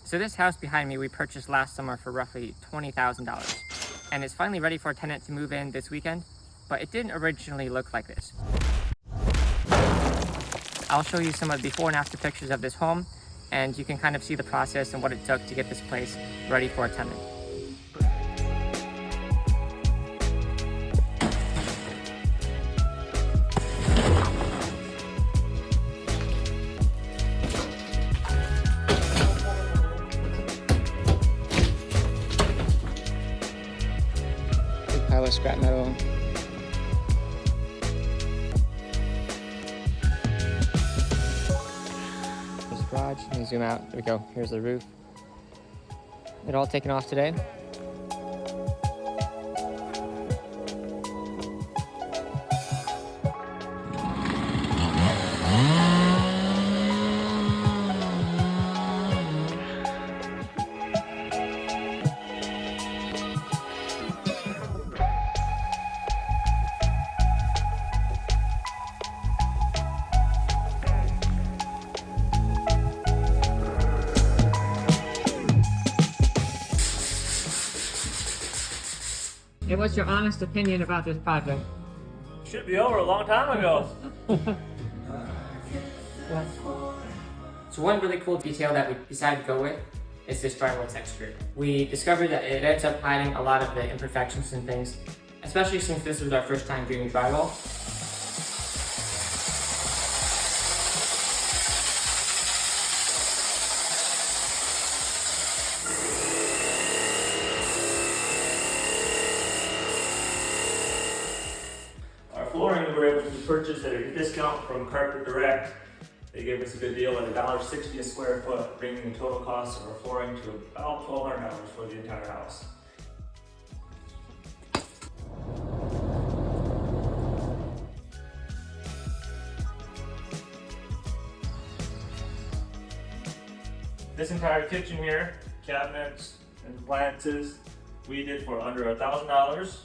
So this house behind me we purchased last summer for roughly $20,000, and it's finally ready for a tenant to move in this weekend, but it didn't originally look like this. I'll show you some of the before and after pictures of this home, and you can kind of see the process and what it took to get this place ready for a tenant. Big pile of scrap metal. Garage. Let me zoom out. There we go. Here's the roof. It all taken off today. Hey, what's your honest opinion about this project? Should be over a long time ago. So one really cool detail that we decided to go with is this drywall texture. We discovered that it ends up hiding a lot of the imperfections and things, especially since this was our first time doing drywall. Flooring we were able to purchase at a discount from Carpet Direct. They gave us a good deal at $1.60 a square foot, bringing the total cost of our flooring to about $1,200 for the entire house. This entire kitchen here, cabinets and appliances, we did for under $1,000.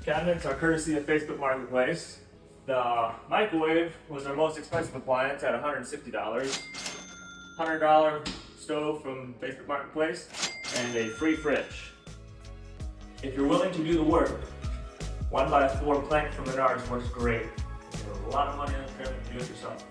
Cabinets are courtesy of Facebook Marketplace. The microwave was our most expensive appliance at $160. $100 stove from Facebook Marketplace, and a free fridge. If you're willing to do the work, 1x4 plank from Menards works great. You have a lot of money on the trim to do it yourself.